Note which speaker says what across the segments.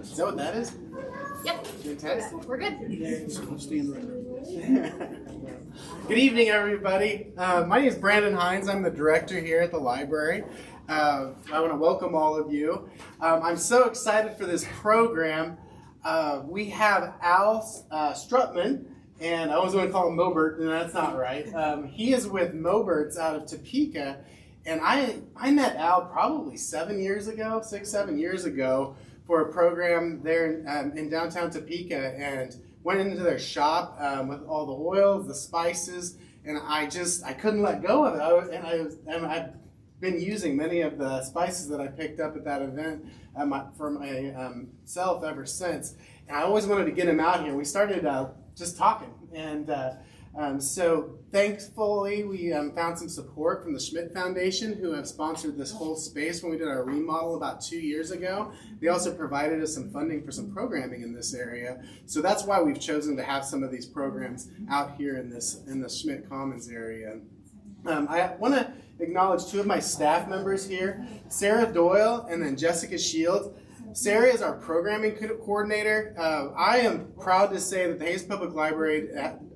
Speaker 1: Is that what that is?
Speaker 2: Yep.
Speaker 1: Fantastic.
Speaker 2: We're good.
Speaker 1: Good evening, everybody. My name is Brandon Hines. I'm the director here at the library. I want to welcome all of you. I'm so excited for this program. We have Al Struttman, and I always want to call him Mobert, and that's not right. He is with Moburts out of Topeka, and I met Al probably 7 years ago, 6-7 years ago, for a program there in downtown Topeka, and went into their shop with all the oils, the spices, and I couldn't let go of it. I've been using many of the spices that I picked up at that event for myself ever since. And I always wanted to get him out here. We started just talking, and so thankfully we found some support from the Schmidt Foundation, who have sponsored this whole space when we did our remodel about 2 years ago. They also provided us some funding for some programming in this area. So that's why we've chosen to have some of these programs out here in the Schmidt Commons area. I want to acknowledge two of my staff members here, Sarah Doyle and then Jessica Shields. Sarah is our programming coordinator. I am proud to say that the Hays Public Library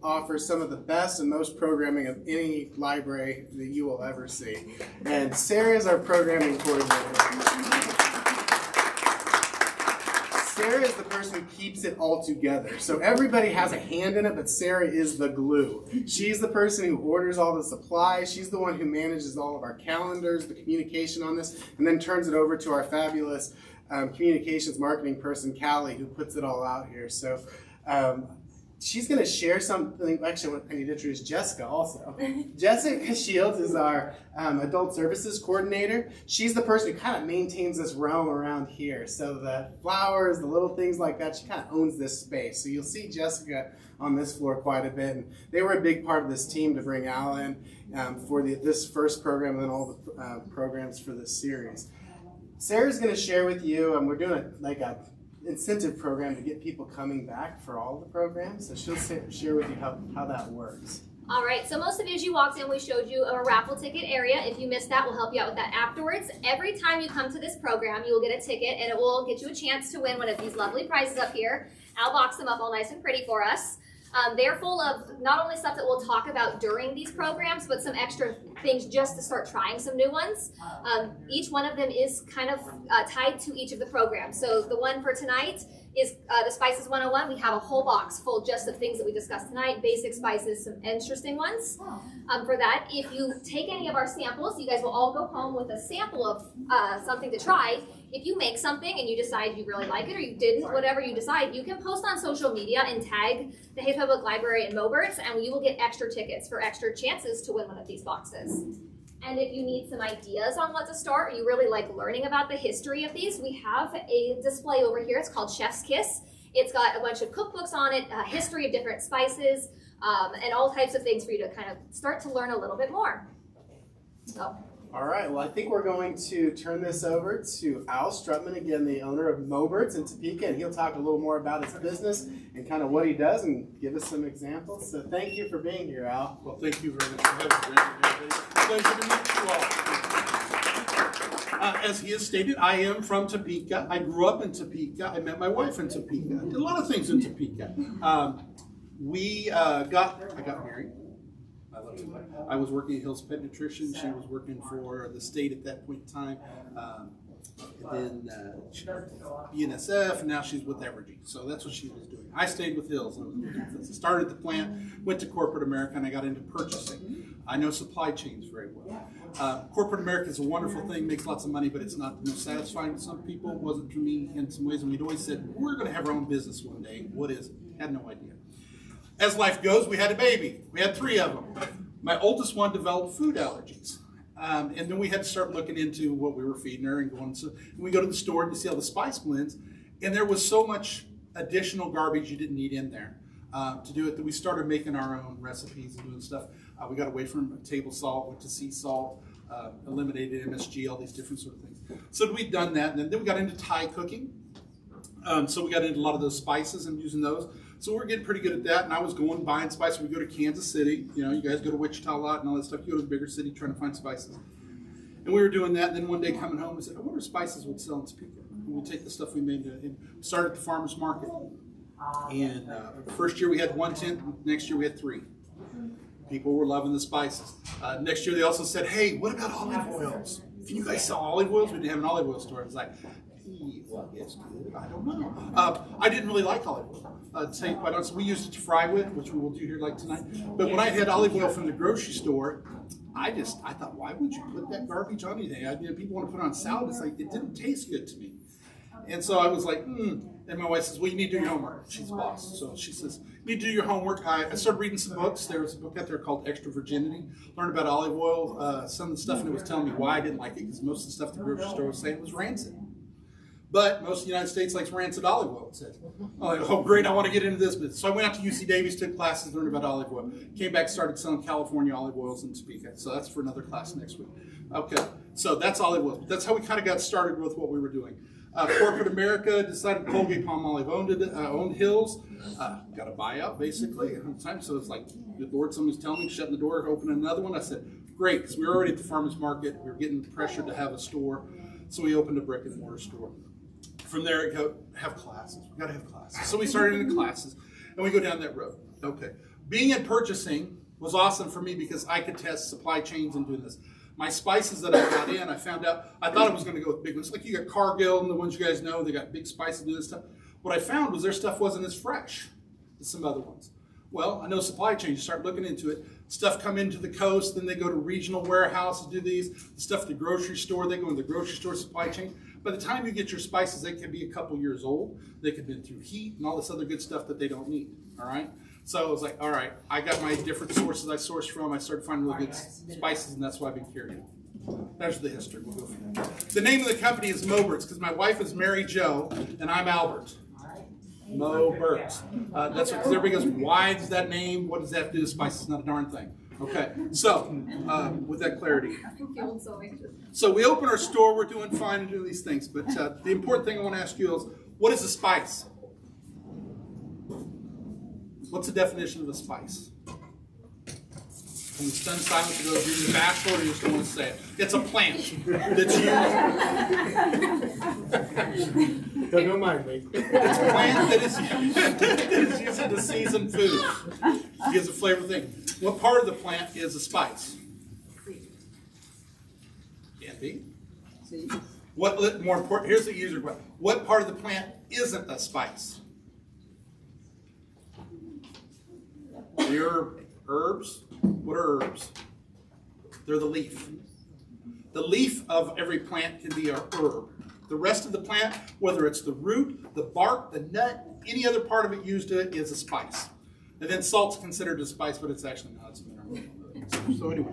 Speaker 1: offers some of the best and most programming of any library that you will ever see. And Sarah is our programming coordinator. Sarah is the person who keeps it all together. So everybody has a hand in it, but Sarah is the glue. She's the person who orders all the supplies. She's the one who manages all of our calendars, the communication on this, and then turns it over to our fabulous communications marketing person, Callie, who puts it all out here. So she's going to share something. Actually, I need to introduce Jessica also. Jessica Shields is our adult services coordinator. She's the person who kind of maintains this realm around here. So the flowers, the little things like that, she kind of owns this space. So you'll see Jessica on this floor quite a bit. And they were a big part of this team to bring Al in for this first program and then all the programs for this series. Sarah's going to share with you, we're doing a incentive program to get people coming back for all the programs. So she'll share with you how that works.
Speaker 2: All right, so most of you, as you walked in, we showed you a raffle ticket area. If you missed that, we'll help you out with that afterwards. Every time you come to this program, you will get a ticket, and it will get you a chance to win one of these lovely prizes up here. Al boxed them up all nice and pretty for us. They're full of not only stuff that we'll talk about during these programs, but some extra things just to start trying some new ones. Each one of them is kind of tied to each of the programs. So the one for tonight is the Spices 101. We have a whole box full just of things that we discussed tonight, basic spices, some interesting ones. For that, if you take any of our samples, you guys will all go home with a sample of something to try. If you make something and you decide you really like it or you didn't, whatever you decide, you can post on social media and tag the Hays Public Library and Moburts, and you will get extra tickets for extra chances to win one of these boxes. And if you need some ideas on what to start, or you really like learning about the history of these, we have a display over here. It's called Chef's Kiss. It's got a bunch of cookbooks on it, a history of different spices, and all types of things for you to kind of start to learn a little bit more. So.
Speaker 1: All right, well, I think we're going to turn this over to Al Struttman, again, the owner of Moburts in Topeka, and he'll talk a little more about his business and kind of what he does and give us some examples. So thank you for being here, Al.
Speaker 3: Well, thank you very much for having me. Pleasure to meet you all. As he has stated, I am from Topeka. I grew up in Topeka. I met my wife in Topeka. I did a lot of things in Topeka. I got married. I was working at Hill's Pet Nutrition. She was working for the state at that point in time. And then she worked at BNSF, and now she's with Evergy. So that's what she was doing. I stayed with Hills. I started the plant, went to corporate America, and I got into purchasing. I know supply chains very well. Corporate America is a wonderful thing, makes lots of money, but it's not the most satisfying to some people. It wasn't to me in some ways, and we'd always said, we're going to have our own business one day. What is it? Had no idea. As life goes, we had a baby. We had 3 of them. My oldest one developed food allergies. And then we had to start looking into what we were feeding her and going. So we go to the store to see all the spice blends, and there was so much additional garbage you didn't need in there to do it that we started making our own recipes and doing stuff. We got away from table salt, went to sea salt, eliminated MSG, all these different sort of things. So we'd done that, and then we got into Thai cooking. So we got into a lot of those spices and using those. So we're getting pretty good at that, and I was going buying spices. We go to Kansas City. You know, you guys go to Wichita a lot and all that stuff. You go to the bigger city trying to find spices. And we were doing that, and then one day coming home, I said, I wonder if spices would sell in Topeka. We take the stuff we made and start at the farmer's market. And first year we had 1 tent, next year we had 3. People were loving the spices. Next year they also said, hey, what about olive oils? If you guys sell olive oils, we didn't have an olive oil store. It was like, well, it's good. I don't know. I didn't really like olive oil. To tell you quite honestly, we used it to fry with, which we will do here like tonight. But when I had olive oil from the grocery store, I thought, why would you put that garbage on anything? People want to put it on salad. It's like, it didn't taste good to me. And so I was like, And my wife says, well, you need to do your homework. She's the boss. So she says, you need to do your homework. I started reading some books. There was a book out there called Extra Virginity. Learned about olive oil, some of the stuff, and it was telling me why I didn't like it, because most of the stuff at the grocery store was saying it was rancid. But most of the United States likes rancid olive oil, it says. I'm like, oh, great, I want to get into this business. So I went out to UC Davis, took classes, learned about olive oil. Came back, started selling California olive oils in Topeka. So that's for another class next week. Okay, so that's olive oil. That's how we kind of got started with what we were doing. Corporate America decided Colgate Palmolive owned Hills. Got a buyout, basically, at the time. So it's like, good Lord, somebody's telling me, shutting the door, opening another one. I said, great, because we were already at the farmer's market. We were getting pressured to have a store. So we opened a brick and mortar store. From there, have classes. We got to have classes. So we started in classes, and we go down that road. Okay. Being in purchasing was awesome for me because I could test supply chains and doing this. My spices that I got in, I found out, I thought I was going to go with big ones. Like you got Cargill and the ones you guys know, they got big spices and this stuff. What I found was their stuff wasn't as fresh as some other ones. Well, I know supply chains, you start looking into it. Stuff come into the coast, then they go to regional warehouses, do these. The stuff at the grocery store, they go in the grocery store supply chain. By the time you get your spices, they can be a couple years old. They could have been through heat and all this other good stuff that they don't need, all right? So I was like, all right, I got my different sources I sourced from. I started finding really good spices, and that's why I've been carrying them. There's the history. We'll go from there. The name of the company is Moburts because my wife is Mary Jo, and I'm Albert. Moburts. That's because everybody goes, why does that name? What does that have to do with spices? Not a darn thing. Okay, so with that clarity. So we open our store, we're doing fine and doing these things, but the important thing I want to ask you is, what is a spice? What's the definition of a spice? Can you stun silence to go, you're bashful or you just don't want to say it? It's a plant that's used.
Speaker 1: Don't mind me.
Speaker 3: It's a plant that is used to season food. It gives a flavor thing. What part of the plant is a spice? Can't be. What more important? Here's the user question. What part of the plant isn't a spice? They're herbs. What are herbs? They're the leaf. The leaf of every plant can be a herb. The rest of the plant, whether it's the root, the bark, the nut, any other part of it used to it is a spice. And then salt's considered a spice, but it's actually not. It's a mineral. So anyway,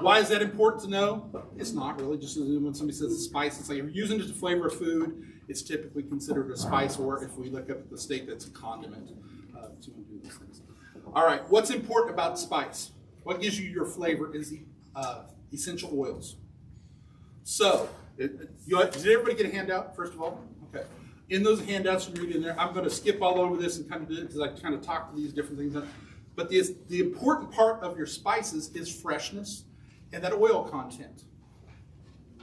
Speaker 3: why is that important to know? It's not really. Just as when somebody says a spice, it's like if you're using it to flavor food, it's typically considered a spice, or if we look up at the state, that's a condiment to do these things. All right, what's important about spice? What gives you your flavor is the essential oils. So, did everybody get a handout, first of all? Okay. In those handouts you read in there, I'm going to skip all over this and kind of do it because I kind of talk to these different things. But the important part of your spices is freshness and that oil content.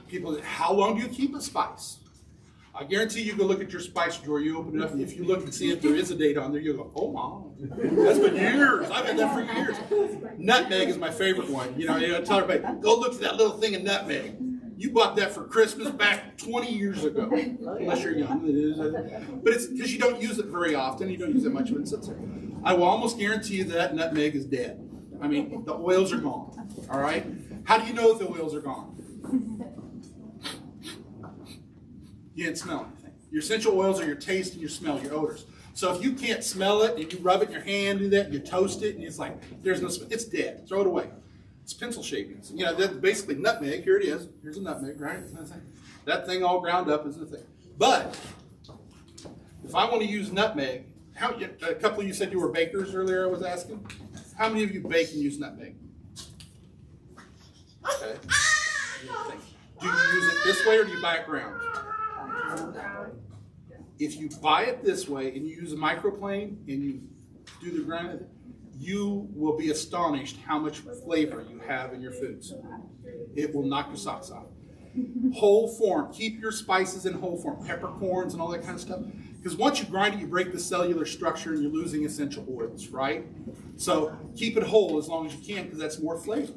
Speaker 3: People, how long do you keep a spice? I guarantee you go look at your spice drawer, you open it up, and if you look and see if there is a date on there, you'll go, oh, Mom, that's been years. I've had that for years. Nutmeg is my favorite one. You know, I tell everybody, go look at that little thing of nutmeg. You bought that for Christmas back 20 years ago, unless you're young. But it's because you don't use it very often. You don't use that much of it. It sits there. I will almost guarantee you that nutmeg is dead. I mean, the oils are gone. All right? How do you know if the oils are gone? You can't smell anything. Your essential oils are your taste and your smell, your odors. So if you can't smell it and you rub it in your hand, do that, and you toast it, and it's like, there's no smell. It's dead. Throw it away. It's pencil shavings. You know, that's basically nutmeg. Here it is. Here's a nutmeg, right? That thing all ground up is the thing. But if I want to use nutmeg, a couple of you said you were bakers earlier, I was asking. How many of you bake and use nutmeg? Okay. Do you use it this way or do you buy it ground? If you buy it this way and you use a microplane and you do the grind, you will be astonished how much flavor you have in your foods. It will knock your socks off. Whole form. Keep your spices in whole form. Peppercorns and all that kind of stuff. Because once you grind it, you break the cellular structure and you're losing essential oils, right? So keep it whole as long as you can because that's more flavor.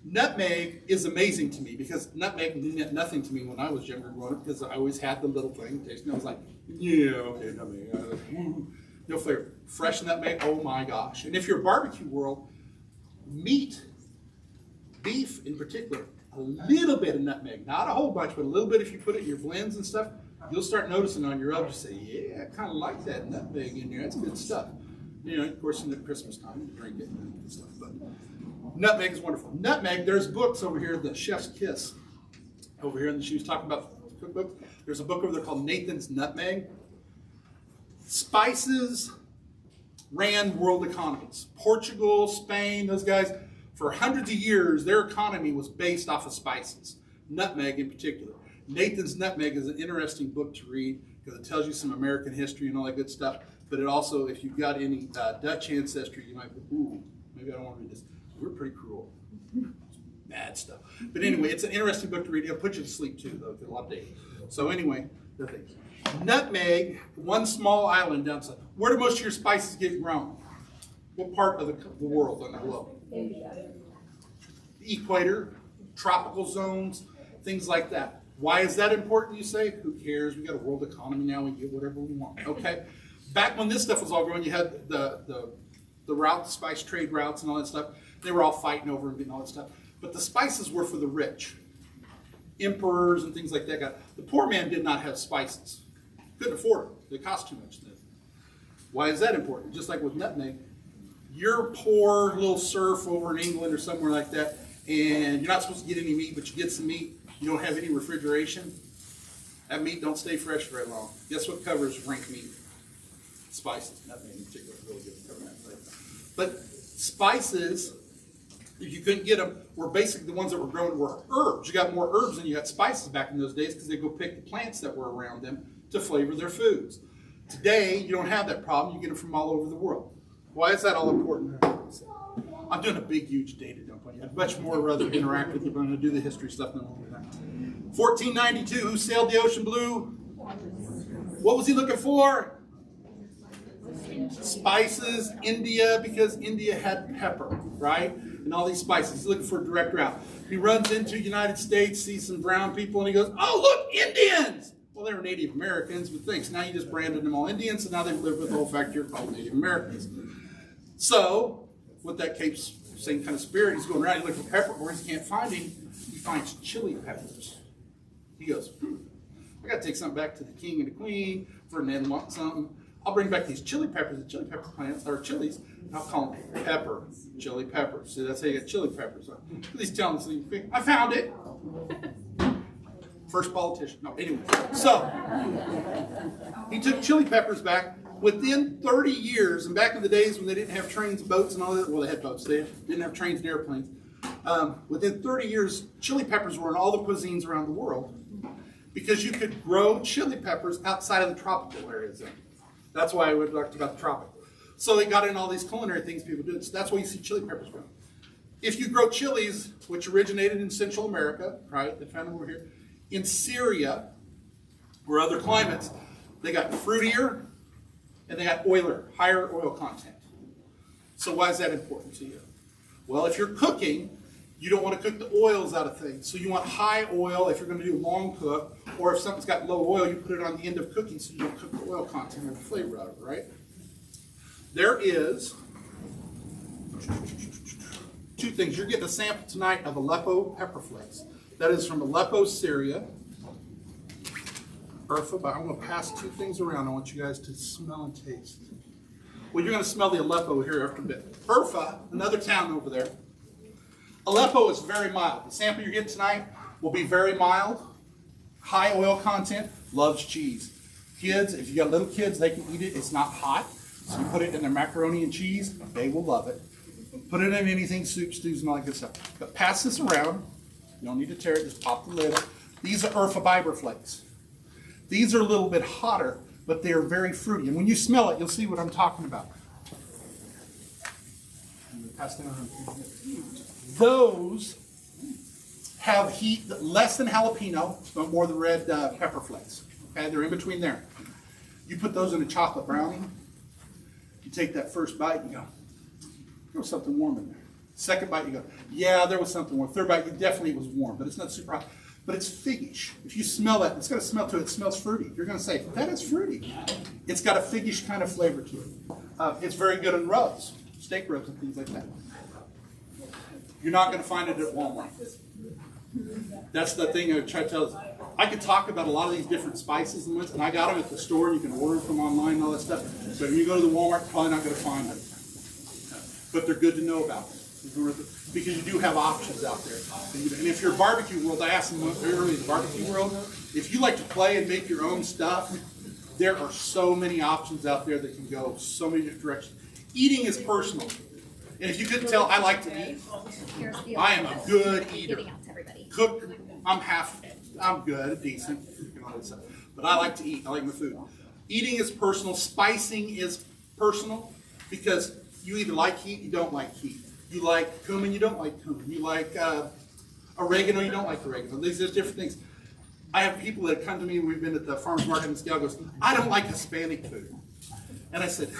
Speaker 3: Nutmeg is amazing to me because nutmeg meant nothing to me when I was younger growing up because I always had the little thing tasting. I was like, yeah, okay, nutmeg. No flavor. Fresh nutmeg, oh my gosh. And if you're a barbecue world, meat, beef in particular, a little bit of nutmeg, not a whole bunch, but a little bit if you put it in your blends and stuff, you'll start noticing on your rub, you say, yeah, I kind of like that nutmeg in there. That's good stuff. You know, of course, in the Christmas time, you drink it and stuff. But nutmeg is wonderful. Nutmeg, there's books over here, The Chef's Kiss. Over here, and she was talking about cookbooks. There's a book over there called Nathan's Nutmeg. Spices ran world economies. Portugal, Spain, those guys, for hundreds of years, their economy was based off of spices. Nutmeg in particular. Nathan's Nutmeg is an interesting book to read because it tells you some American history and all that good stuff. But it also, if you've got any Dutch ancestry, you might go, ooh, maybe I don't want to read this. We're pretty cruel. Bad stuff. But anyway, it's an interesting book to read. It'll put you to sleep too, though, because a lot of days. So anyway, the thing. Nutmeg, one small island down south. Where do most of your spices get grown? What part of the world on the globe? The equator, tropical zones, things like that. Why is that important, you say? Who cares? We got a world economy now. We get whatever we want. Okay. Back when this stuff was all growing, you had the route, spice trade routes and all that stuff. They were all fighting over and getting all that stuff. But the spices were for the rich. Emperors and things like that. The poor man did not have spices. Couldn't afford them. They cost too much. Why is that important? Just like with nutmeg, you're a poor little serf over in England or somewhere like that, and you're not supposed to get any meat, but you get some meat. You don't have any refrigeration. That meat don't stay fresh very long. Guess what covers rank meat? Spices. Nutmeg in particular is really good at covering that. But spices, if you couldn't get them, were basically the ones that were grown were herbs. You got more herbs than you got spices back in those days because they go pick the plants that were around them to flavor their foods. Today, you don't have that problem. You get them from all over the world. Why is that all important? I'm doing a big, huge data dump on you. I'd much more rather interact with you, but I'm going to do the history stuff than we'll do that. 1492, who sailed the ocean blue? What was he looking for? Spices, India, because India had pepper, right? And all these spices. He's looking for a direct route. He runs into the United States, sees some brown people, and he goes, oh, look, Indians! Well, they were Native Americans, but thanks. Now you just branded them all Indians, and now they've lived with the whole fact you're called Native Americans. So, with that same kind of spirit, he's going around, he's looking for peppercorns, he can't find him. He finds chili peppers. He goes, I got to take something back to the king and the queen. Ferdinand wants something. I'll bring back these chili peppers, the chili pepper plants, or chilies, and I'll call them pepper, chili peppers. So that's how you get chili peppers. He's telling us, I found it. First politician. No, anyway. So, he took chili peppers back. Within 30 years, and back in the days when they didn't have trains, boats, and all that, well, they had boats, they didn't have trains and airplanes. Within 30 years, chili peppers were in all the cuisines around the world because you could grow chili peppers outside of the tropical areas. That's why I would talk about the tropical. So they got in all these culinary things people did. So that's why you see chili peppers grow. If you grow chilies, which originated in Central America, right, they found them over here, in Syria, or other climates, they got fruitier, and they got higher oil content. So why is that important to you? Well, if you're cooking, you don't want to cook the oils out of things. So you want high oil if you're going to do long cook, or if something's got low oil, you put it on the end of cooking so you don't cook the oil content or the flavor out of it, right? There is two things. You're getting a sample tonight of Aleppo pepper flakes. That is from Aleppo, Syria. Urfa, but I'm going to pass two things around. I want you guys to smell and taste. Well, you're going to smell the Aleppo here after a bit. Urfa, another town over there. Aleppo is very mild. The sample you're getting tonight will be very mild, high oil content, loves cheese. Kids, if you got little kids, they can eat it. It's not hot, so you put it in their macaroni and cheese. They will love it. Put it in anything, soup, stews, and all that good stuff. But pass this around. You don't need to tear it. Just pop the lid. These are Urfa Biber flakes. These are a little bit hotter, but they are very fruity. And when you smell it, you'll see what I'm talking about. Those have heat less than jalapeno, but more the red pepper flakes. Okay, they're in between there. You put those in a chocolate brownie. You take that first bite, and you go, there was something warm in there. Second bite, you go, yeah, there was something warm. Third bite, definitely it was warm, but it's not super hot. But it's figgish. If you smell that, it's got a smell to it. It smells fruity. You're going to say, that is fruity. It's got a figgish kind of flavor to it. It's very good in rubs, steak rubs and things like that. You're not going to find it at Walmart. That's the thing I try to tell you. I could talk about a lot of these different spices and ones, and I got them at the store. You can order them online and all that stuff. But when you go to the Walmart, you're probably not going to find them. But they're good to know about. Because you do have options out there. And if you're a barbecue world, I asked them earlier, the barbecue world, if you like to play and make your own stuff, there are so many options out there that can go so many different directions. Eating is personal. And if you couldn't tell, I like to eat. I am a good eater. Cook, I'm good, decent, but I like to eat. I like my food. Eating is personal. Spicing is personal because you either like heat, you don't like heat. You like cumin, you don't like cumin. You like oregano, you don't like oregano. There's different things. I have people that come to me, we've been at the farmer's market in Scale, goes, I don't like Hispanic food. And I said,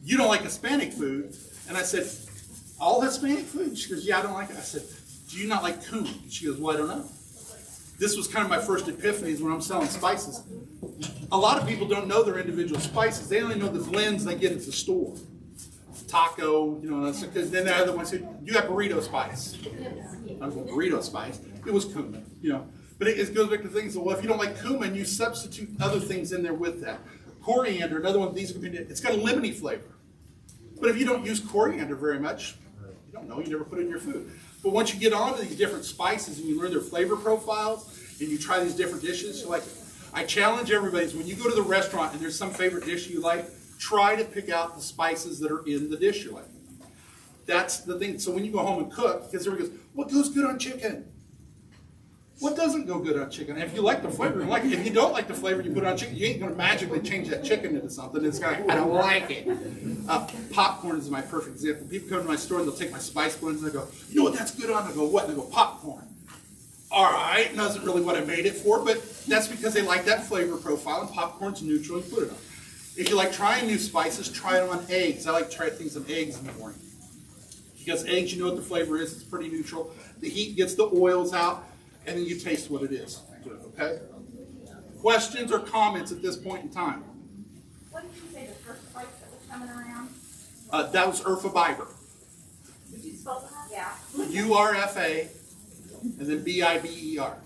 Speaker 3: you don't like Hispanic food? And I said, all Hispanic food? She goes, yeah, I don't like it. I said, do you not like cumin? She goes, well, I don't know. This was kind of my first epiphanies when I'm selling spices. A lot of people don't know their individual spices. They only know the blends they get at the store. Taco, you know, because then the other one said, you got burrito spice. I was like, burrito spice. It was cumin, you know. But it goes back to things, well, if you don't like cumin, you substitute other things in there with that. Coriander, another one of these, it's got a lemony flavor. But if you don't use coriander very much, you don't know, you never put it in your food. But once you get onto these different spices and you learn their flavor profiles and you try these different dishes, like I challenge everybody, when you go to the restaurant and there's some favorite dish you like, try to pick out the spices that are in the dish you like. That's the thing. So when you go home and cook, because everybody goes, what goes good on chicken? What doesn't go good on chicken? And if you like the flavor, you like it. If you don't like the flavor you put on chicken, you ain't going to magically change that chicken into something. It's like, I don't like it. Popcorn is my perfect example. People come to my store and they'll take my spice blends and they go, you know what that's good on? I go, what? And they go, popcorn. All right, that's really what I made it for, but that's because they like that flavor profile, and popcorn's neutral, and put it on. If you like trying new spices, try them on eggs. I like to try things on eggs in the morning. Because eggs, you know what the flavor is. It's pretty neutral. The heat gets the oils out, and then you taste what it is. Okay? Questions or comments at this point in time?
Speaker 4: What did you say the first place that was coming around?
Speaker 3: That was Urfa Biber.
Speaker 4: Would you spell that? Yeah.
Speaker 3: URFA, and then BIBER.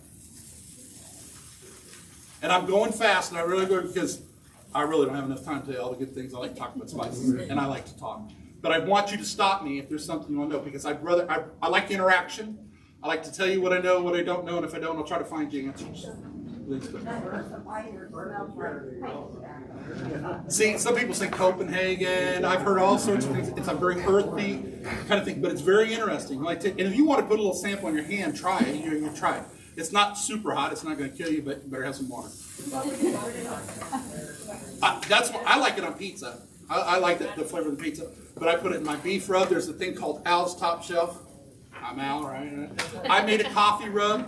Speaker 3: And I'm going fast, and I really go because I really don't have enough time to tell you all the good things. I like to talk about spices, and I like to talk. But I want you to stop me if there's something you want to know, because I like interaction. I like to tell you what I know, what I don't know, and if I don't, I'll try to find you answers. See, some people say Copenhagen. I've heard all sorts of things. It's a very earthy kind of thing, but it's very interesting. And if you want to put a little sample on your hand, try it. You try it. It's not super hot. It's not going to kill you, but you better have some water. I like it on pizza. I like the flavor of the pizza, but I put it in my beef rub. There's a thing called Al's Top Shelf. I'm Al, right? I made a coffee rub.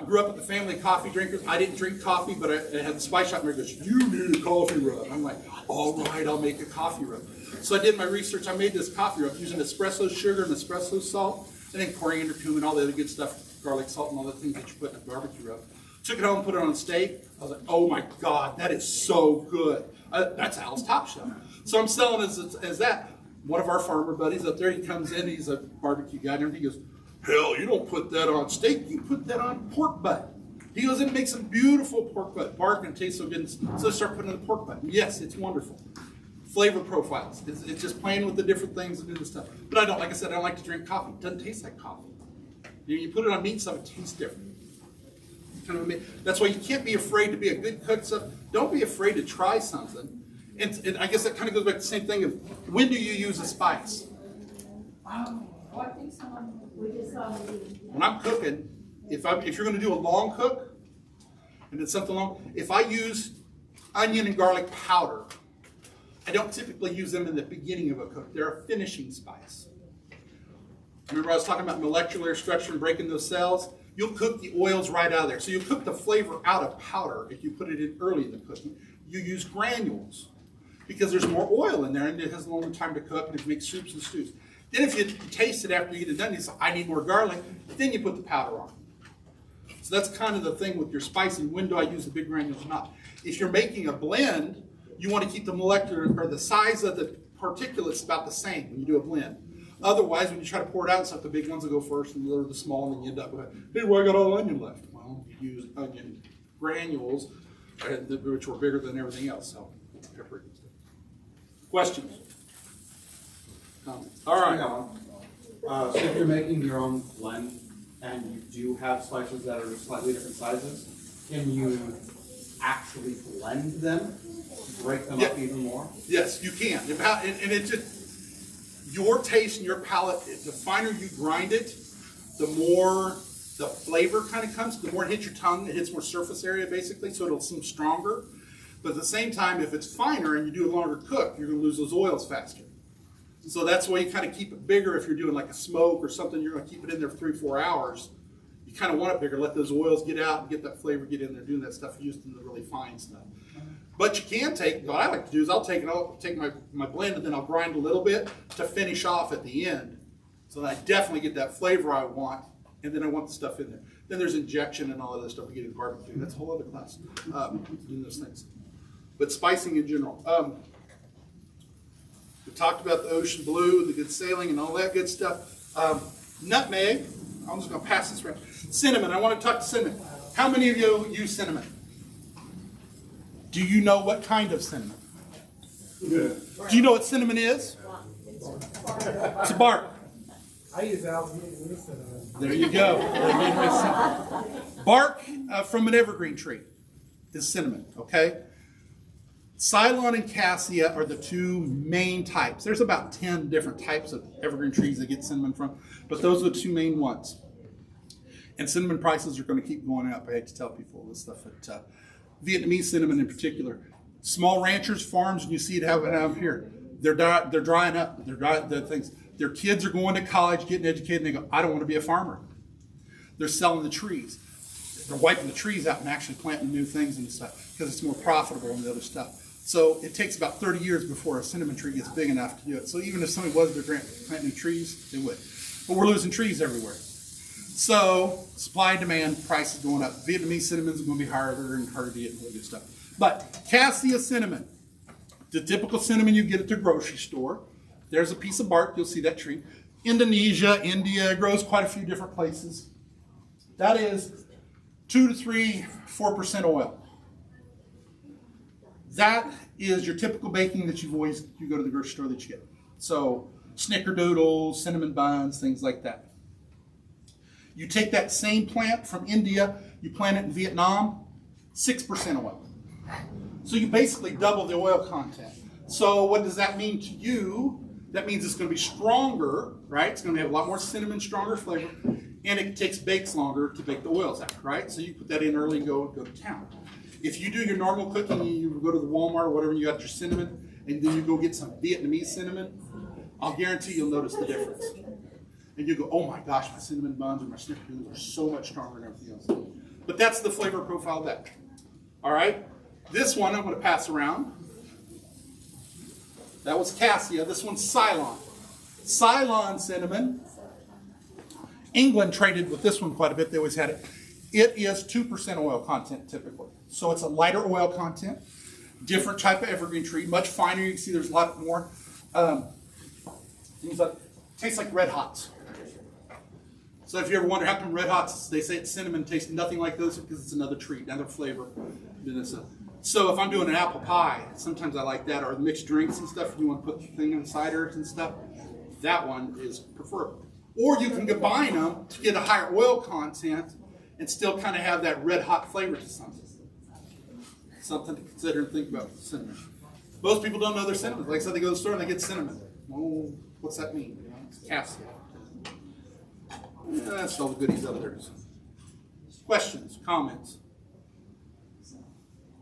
Speaker 3: Grew up with the family of coffee drinkers. I didn't drink coffee, but I had the spice shop and goes, you need a coffee rub. I'm like, all right, I'll make a coffee rub. So I did my research. I made this coffee rub using espresso sugar and espresso salt, and then coriander, cumin, all the other good stuff, garlic, salt, and all the things that you put in a barbecue rub. Took it home and put it on a steak. I was like, oh my God, that is so good. That's Al's Top Shelf. So I'm selling as that. One of our farmer buddies up there, he comes in, he's a barbecue guy, and everything. He goes, hell, you don't put that on steak, you put that on pork butt. He goes and makes some beautiful pork butt. Bark and tastes so good. So I start putting in the pork butt. Yes, it's wonderful. Flavor profiles. It's just playing with the different things and doing stuff. But I don't, like I said, I don't like to drink coffee. It doesn't taste like coffee. You put it on meat stuff, it tastes different. That's why you can't be afraid to be a good cook. So don't be afraid to try something. And I guess that kind of goes back to the same thing of when do you use a spice? When I'm cooking, if you're going to do a long cook, and it's something long, if I use onion and garlic powder, I don't typically use them in the beginning of a cook. They're a finishing spice. Remember I was talking about molecular structure and breaking those cells? You'll cook the oils right out of there. So you'll cook the flavor out of powder if you put it in early in the cooking. You use granules because there's more oil in there and it has a longer time to cook and it makes soups and stews. Then if you taste it after you get it done, you say, I need more garlic, then you put the powder on. So that's kind of the thing with your spicing. When do I use the big granules or not? If you're making a blend, you want to keep the molecular or the size of the particulates about the same when you do a blend. Otherwise, when you try to pour it out and stuff, the big ones will go first and the small, and then you end up with, hey, well, I got all onion left. Well, you use onion granules, which were bigger than everything else. So, pepper. Questions? Comments? All right.
Speaker 5: So if you're making your own blend and you do have spices that are slightly different sizes, can you actually blend them, break them up even more?
Speaker 3: Yes, you can. And it's just your taste and your palate. The finer you grind it, the more the flavor kind of comes. The more it hits your tongue, it hits more surface area basically, so it'll seem stronger. But at the same time, if it's finer and you do a longer cook, you're going to lose those oils faster. So that's why you kind of keep it bigger. If you're doing like a smoke or something, you're going to keep it in there for 3 or 4 hours. You kind of want it bigger. Let those oils get out and get that flavor get in there, doing that stuff used in the really fine stuff. But you can take, what I like to do is I'll take my blend and then I'll grind a little bit to finish off at the end. So that I definitely get that flavor I want, and then I want the stuff in there. Then there's injection and all of this stuff we get in barbecue. That's a whole other class, doing those things. But spicing in general. We talked about the ocean blue, the good sailing, and all that good stuff. Nutmeg, I'm just going to pass this around. Cinnamon, I want to talk to cinnamon. How many of you use cinnamon? Do you know what kind of cinnamon? Yeah. Do you know what cinnamon is? It's a bark.
Speaker 6: I use Vietnamese cinnamon.
Speaker 3: There you go. Bark from an evergreen tree is cinnamon, okay? Ceylon and cassia are the 2 main types. There's about 10 different types of evergreen trees that get cinnamon from, but those are the 2 main ones. And cinnamon prices are going to keep going up. I hate to tell people this stuff, but Vietnamese cinnamon in particular. Small ranchers, farms, and you see it out here. They're drying up. Their kids are going to college, getting educated, and they go, I don't want to be a farmer. They're selling the trees. They're wiping the trees out and actually planting new things and stuff because it's more profitable than the other stuff. So it takes about 30 years before a cinnamon tree gets big enough to do it. So even if somebody was to plant new trees, they would. But we're losing trees everywhere. So supply and demand, price is going up. Vietnamese cinnamon is going to be harder and harder to get and all good stuff. But cassia cinnamon, the typical cinnamon you get at the grocery store. There's a piece of bark, you'll see that tree. Indonesia, India, grows quite a few different places. That is 2 to 3, 4% oil. That is your typical baking that you go to the grocery store that you get. So snickerdoodles, cinnamon buns, things like that. You take that same plant from India, you plant it in Vietnam, 6% oil. So you basically double the oil content. So what does that mean to you? That means it's going to be stronger, right? It's going to have a lot more cinnamon, stronger flavor, and it bakes longer to bake the oils out, right? So you put that in early and go to town. If you do your normal cooking, you go to the Walmart or whatever, you got your cinnamon, and then you go get some Vietnamese cinnamon, I'll guarantee you'll notice the difference. And you go, oh my gosh, my cinnamon buns or my snickerdoodles are so much stronger than everything else. But that's the flavor profile of that. All right? This one I'm going to pass around. That was cassia. This one's Ceylon. Ceylon cinnamon. England traded with this one quite a bit. They always had it. It is 2% oil content typically. So it's a lighter oil content. Different type of evergreen tree. Much finer. You can see there's a lot more things like, tastes like Red Hots. So if you ever wonder how come Red Hots, they say it's cinnamon, tastes nothing like those because it's another treat, another flavor. So if I'm doing an apple pie, sometimes I like that, or mixed drinks and stuff, you want to put the thing in ciders and stuff, that one is preferable. Or you can combine them to get a higher oil content and still kind of have that red hot flavor to something. Something to consider and think about with cinnamon. Most people don't know their cinnamon. Like I said, they go to the store and they get cinnamon. Well, what's that mean? You know, it's cassia. Yeah, that's all the goodies out there. Questions, comments?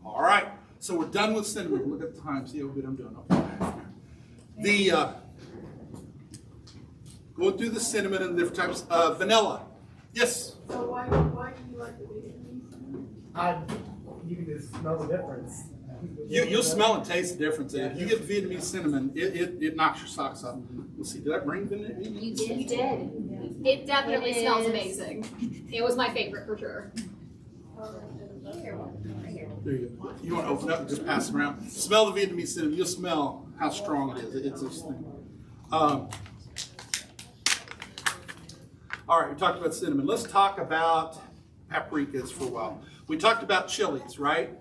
Speaker 3: All right, so we're done with cinnamon. Look at the time, see how good I'm doing. Okay. We'll do the cinnamon and the different types of vanilla. Yes?
Speaker 4: So why do you like the Vietnamese?
Speaker 6: You can just smell the difference.
Speaker 3: You'll smell and taste the difference. If you get Vietnamese cinnamon, it knocks your socks off. Let's see, did I bring Vietnamese?
Speaker 2: You did. You did. It definitely smells amazing. It was my favorite for sure.
Speaker 3: There you go. You want to open it up and just pass it around. Smell the Vietnamese cinnamon. You'll smell how strong it is. It's this thing. All right, we talked about cinnamon. Let's talk about paprikas for a while. We talked about chilies, right?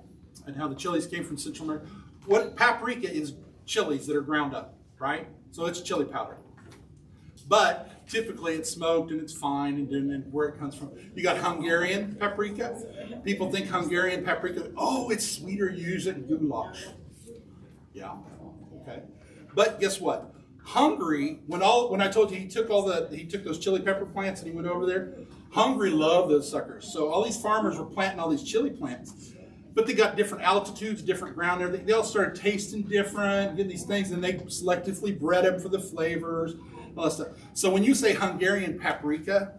Speaker 3: And how the chilies came from Central America. What paprika is chilies that are ground up, right? So it's chili powder. But typically it's smoked and it's fine and where it comes from. You got Hungarian paprika. People think Hungarian paprika, oh, it's sweeter, you use it in goulash. Yeah, okay. But guess what? Hungary, when I told you he took those chili pepper plants and he went over there, Hungary loved those suckers. So all these farmers were planting all these chili plants. But they got different altitudes, different ground, everything. They all started tasting different, getting these things, and they selectively bred them for the flavors, all that stuff. So when you say Hungarian paprika,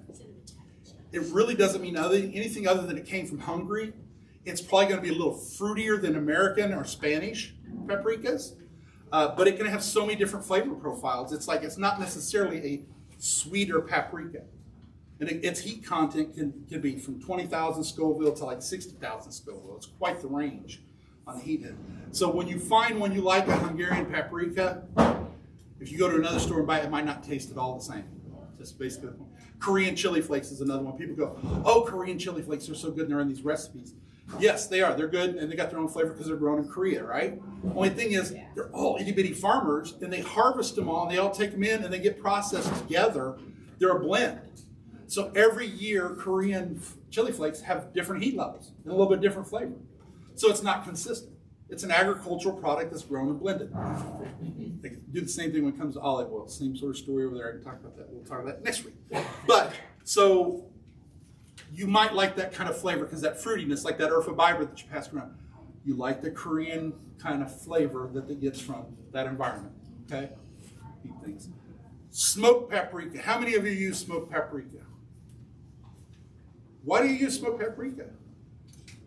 Speaker 3: it really doesn't mean anything other than it came from Hungary. It's probably going to be a little fruitier than American or Spanish paprikas, but it can have so many different flavor profiles. It's not necessarily a sweeter paprika. And its heat content can be from 20,000 Scoville to like 60,000 Scoville. It's quite the range on the heat end. So when you find one you like, a Hungarian paprika, if you go to another store and buy it, it might not taste at all the same. Just basically the point. Korean chili flakes is another one. People go, oh, Korean chili flakes are so good and they're in these recipes. Yes, they are. They're good and they got their own flavor because they're grown in Korea, right? Only thing is, they're all itty bitty farmers and they harvest them all and they all take them in and they get processed together. They're a blend. So every year, Korean chili flakes have different heat levels and a little bit different flavor. So it's not consistent. It's an agricultural product that's grown and blended. They do the same thing when it comes to olive oil. Same sort of story over there. I can talk about that. We'll talk about that next week. But so you might like that kind of flavor because that fruitiness, like that Urfa Biber that you pass around, you like the Korean kind of flavor that it gets from that environment. Okay? Eat things. Smoked paprika. How many of you use smoked paprika? Why do you use smoked paprika?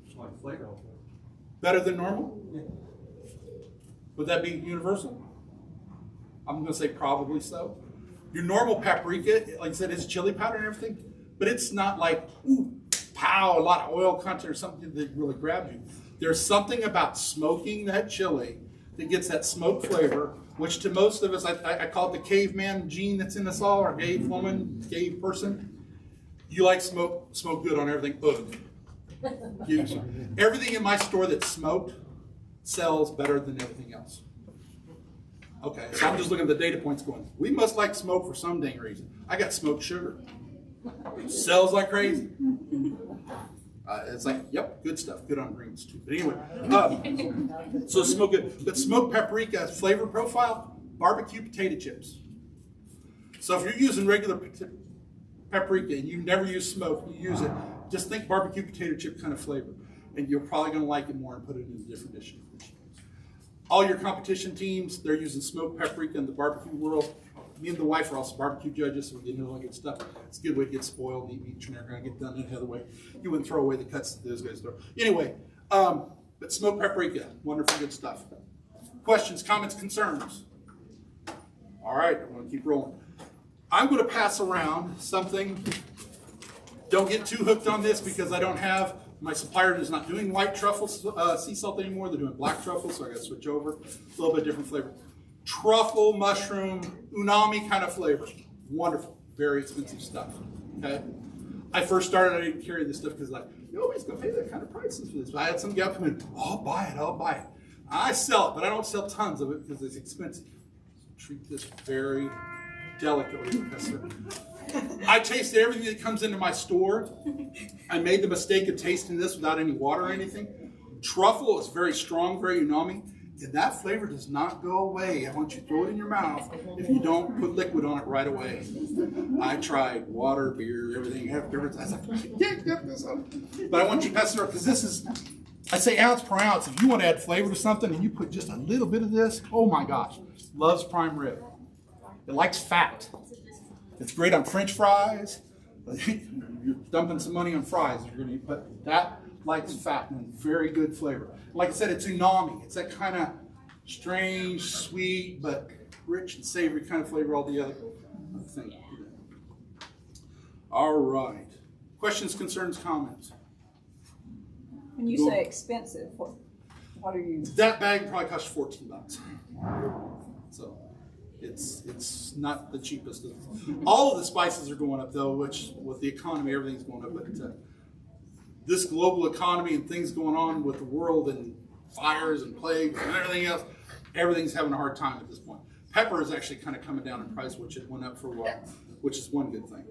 Speaker 5: It's like flavor.
Speaker 3: Better than normal? Yeah. Would that be universal? I'm going to say probably so. Your normal paprika, like I said, is chili powder and everything, but it's not like, ooh, pow, a lot of oil content or something that really grabs you. There's something about smoking that chili that gets that smoke flavor, which to most of us, I call it the caveman gene that's in us all, or cave woman, cave person. You like smoke good on everything. Ugh. Everything in my store that's smoked sells better than everything else. Okay, so I'm just looking at the data points going, we must like smoke for some dang reason. I got smoked sugar. Sells like crazy. It's like, yep, good stuff. Good on greens too. But anyway, so smoke good. But smoked paprika flavor profile, barbecue potato chips. So if you're using regular paprika and you never use smoke, you use it, just think barbecue potato chip kind of flavor. And you're probably going to like it more and put it in a different dish. All your competition teams, they're using smoked paprika in the barbecue world. Me and the wife are also barbecue judges, so we get into all that good stuff. It's a good way to get spoiled, eat meat, you're never going to get done any other way. You wouldn't throw away the cuts that those guys throw. Anyway, but smoked paprika, wonderful good stuff. Questions, comments, concerns? All right, I'm going to keep rolling. I'm going to pass around something. Don't get too hooked on this because I don't have, my supplier is not doing white truffle sea salt anymore. They're doing black truffle, so I got to switch over. A little bit different flavor. Truffle, mushroom, unami kind of flavor. Wonderful. Very expensive stuff. Okay. I first started, I didn't carry this stuff because like, nobody's going to pay that kind of prices for this. But I had some guy come in, I'll buy it. I sell it, but I don't sell tons of it because it's expensive. Treat this very delicately because I tasted everything that comes into my store. I made the mistake of tasting this without any water or anything. Truffle is very strong, very umami, and that flavor does not go away. I want you to throw it in your mouth if you don't put liquid on it right away. I tried water, beer, everything. I was like, I can't get this on. But I want you to pass it around because this is, I say ounce per ounce. If you want to add flavor to something and you put just a little bit of this, oh my gosh, loves prime rib. It likes fat. It's great on French fries. You're dumping some money on fries. You're gonna eat, but that likes fat and very good flavor. Like I said, it's umami. It's that kind of strange, sweet, but rich and savory kind of flavor altogether. All right. Questions, concerns, comments?
Speaker 7: When you say expensive, what are you?
Speaker 3: That bag probably costs $14. So it's not the cheapest. All of the spices are going up though, which with the economy, everything's going up. But this global economy and things going on with the world and fires and plagues and everything else, everything's having a hard time at this point. Pepper is actually kind of coming down in price, which it went up for a while, which is one good thing.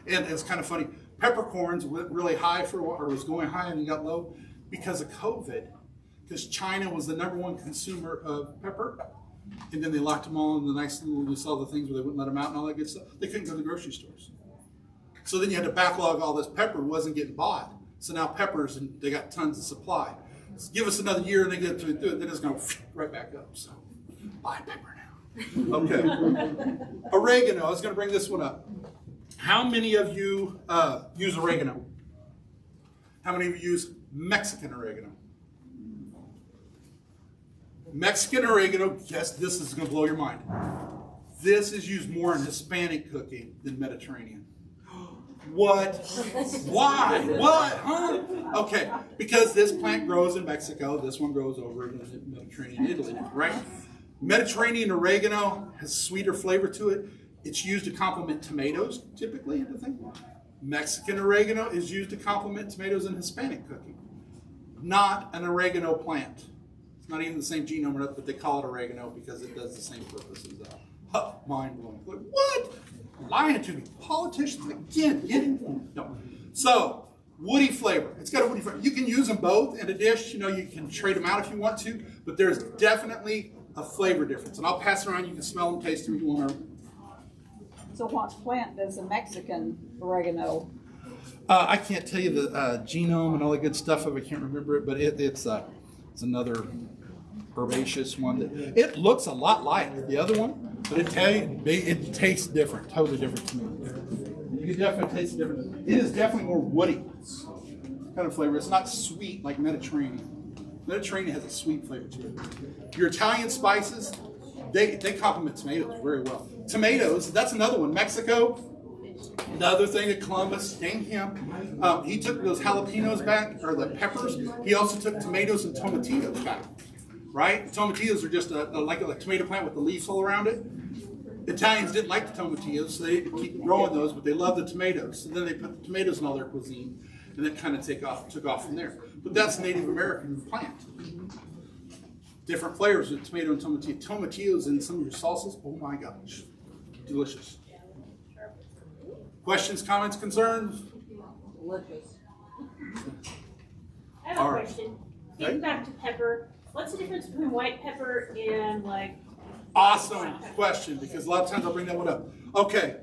Speaker 3: And it's kind of funny. Peppercorns went really high for a while, or was going high and got low because of COVID. Because China was the #1 consumer of pepper, and then they locked them all in the nice little, you saw the things where they wouldn't let them out and all that good stuff. They couldn't go to the grocery stores. So then you had to backlog all this pepper, wasn't getting bought. So now peppers, and they got tons of supply. So give us another year and they get to it, then it's going right back up. So buy pepper now. Okay. Oregano, I was going to bring this one up. How many of you use oregano? How many of you use Mexican oregano? Mexican oregano, yes, this is going to blow your mind. This is used more in Hispanic cooking than Mediterranean. What? Why? What? Huh? Okay, because this plant grows in Mexico. This one grows over in the Mediterranean, Italy, right? Mediterranean oregano has sweeter flavor to it. It's used to complement tomatoes, typically, in the thing. Mexican oregano is used to complement tomatoes in Hispanic cooking. Not an oregano plant. It's not even the same genome, but they call it oregano because it does the same purpose as that. Huh, mind blowing. What? Lying to me. Politicians again. Get it? No. So, woody flavor. It's got a woody flavor. You can use them both in a dish. You know, you can trade them out if you want to, but there's definitely a flavor difference. And I'll pass it around. You can smell them, taste them if you want to.
Speaker 7: So what plant does a Mexican oregano?
Speaker 3: I can't tell you the genome and all the good stuff of it. I can't remember it, but it's another herbaceous one. It looks a lot like the other one, but it tastes different, totally different to me. You can definitely taste the difference. It is definitely more woody kind of flavor. It's not sweet like Mediterranean. Mediterranean has a sweet flavor to it. Your Italian spices, they complement tomatoes very well. Tomatoes, that's another one. Mexico, another thing that Columbus, dang him, he took those jalapenos back, or the peppers. He also took tomatoes and tomatillos back, right? Tomatillos are just like a tomato plant with the leaves all around it. Italians didn't like the tomatillos, so they didn't keep growing those, but they loved the tomatoes. So then they put the tomatoes in all their cuisine, and that kind of took off from there. But that's a Native American plant. Different flavors of tomato and tomatillo. Tomatillos in some of your salsas, oh my gosh, delicious. Questions, comments, concerns?
Speaker 7: Delicious.
Speaker 4: I have a question. Getting back to pepper, what's the difference between white pepper and like?
Speaker 3: Awesome question, because a lot of times I'll bring that one up. Okay,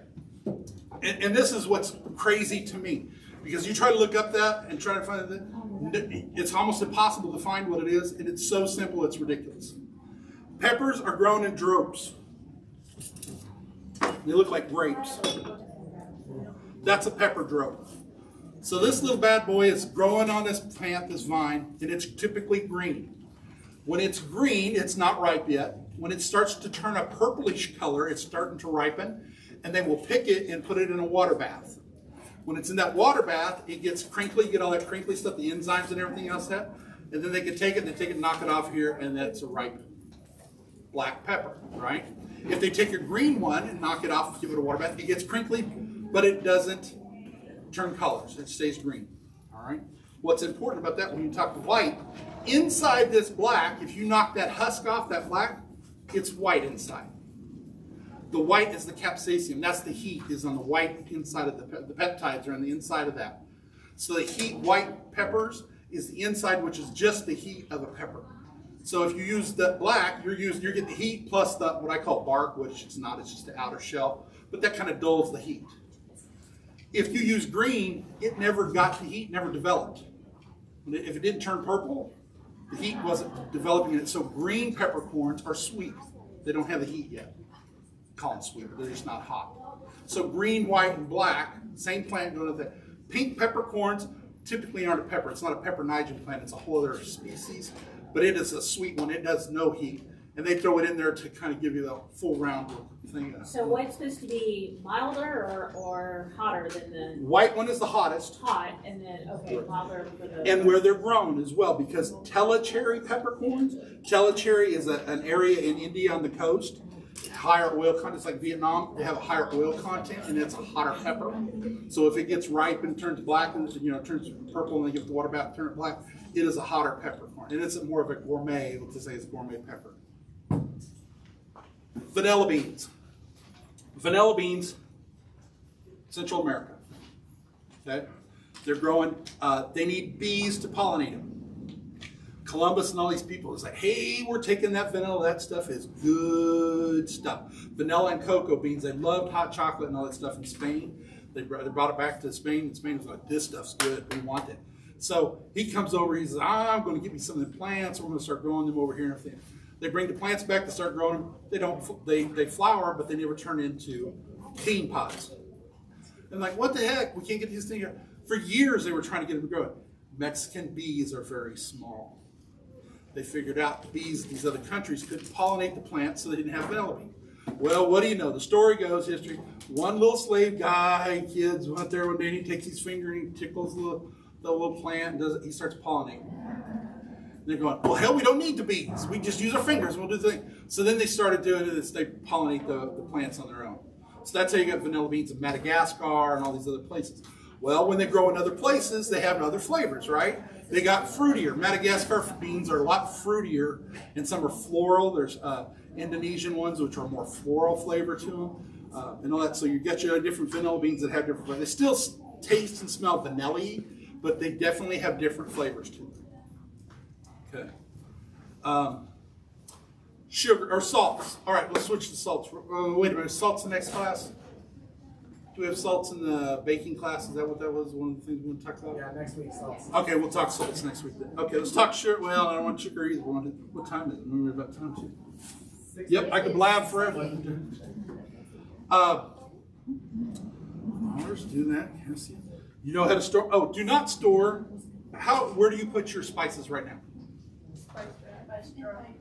Speaker 3: and this is what's crazy to me, because you try to look up that and try to find it, it's almost impossible to find what it is, and it's so simple, it's ridiculous. Peppers are grown in droves. They look like grapes. That's a pepper drove. So this little bad boy is growing on this plant, this vine, and it's typically green. When it's green, it's not ripe yet. When it starts to turn a purplish color, it's starting to ripen, and they will pick it and put it in a water bath. When it's in that water bath, it gets crinkly, you get all that crinkly stuff, the enzymes and everything else that, and then they can take it and knock it off here, and that's a ripe black pepper, right? If they take your green one and knock it off, give it a water bath, it gets crinkly, but it doesn't turn colors. It stays green, all right? What's important about that when you talk white, inside this black, if you knock that husk off, that black, it's white inside. The white is the capsaicin. That's the heat is on the white inside of the peptides are on the inside of that. So the heat white peppers is the inside, which is just the heat of a pepper. So if you use the black, you're getting the heat plus the what I call bark, which it's not, it's just the outer shell, but that kind of dulls the heat. If you use green, it never got the heat, never developed. If it didn't turn purple, the heat wasn't developing in it. So green peppercorns are sweet. They don't have the heat yet. Call them sweet, but they're just not hot. So green, white, and black, same plant going with it. Pink peppercorns typically aren't a pepper. It's not a pepper Nigel plant. It's a whole other species, but it is a sweet one. It does no heat, and they throw it in there to kind of give you the full round thing.
Speaker 4: So white's supposed to be milder or hotter than the
Speaker 3: White one is the hottest.
Speaker 4: hot, and then milder for the.
Speaker 3: And where they're grown as well, because telecherry peppercorns, telecherry is an area in India on the coast, higher oil content. It's like Vietnam, they have a higher oil content, and it's a hotter pepper. So if it gets ripe and turns black, and turns purple, and they give it the water bath, turn it black, it is a hotter peppercorn, and it's more of a gourmet. Let's say it's a gourmet pepper. Vanilla beans. Vanilla beans, Central America. Okay, they're growing. They need bees to pollinate them. Columbus and all these people is like, hey, we're taking that vanilla. That stuff is good stuff. Vanilla and cocoa beans. They loved hot chocolate and all that stuff in Spain. They brought it back to Spain, and Spain was like, this stuff's good. We want it. So he comes over. He says, I'm going to get me some of the plants. We're going to start growing them over here and everything. They bring the plants back to start growing them. They don't. They flower, but they never turn into bean pods. And like, what the heck? We can't get these things. For years, they were trying to get them to grow. Mexican bees are very small. They figured out the bees of these other countries couldn't pollinate the plants, so they didn't have vanilla beans. Well, what do you know? The story goes, history. One little slave guy, kids went there one day, and he takes his finger and he tickles the little plant, and he starts pollinating. They're going, well, hell, we don't need the bees. We just use our fingers and we'll do the thing. So then they started doing it. They pollinate the plants on their own. So that's how you got vanilla beans in Madagascar and all these other places. Well, when they grow in other places, they have other flavors, right? They got fruitier. Madagascar beans are a lot fruitier, and some are floral. There's Indonesian ones, which are more floral flavor to them, and all that. So you get your different vanilla beans that have different flavors. They still taste and smell vanilla-y, but they definitely have different flavors to them. Okay. Sugar or salts. All right, let's switch to salts. Wait a minute. Salts the next class. Do we have salts in the baking class? Is that what that was? One of the things we want to talk about?
Speaker 6: Yeah, next week salts.
Speaker 3: Okay, we'll talk salts next week then. Okay, let's talk sugar. Well, I don't want sugar either. What time is it? Remember about time too? Yep, I could blab forever. Let's do that. Yes. You know how to store. Oh, do not store. Where do you put your spices right now?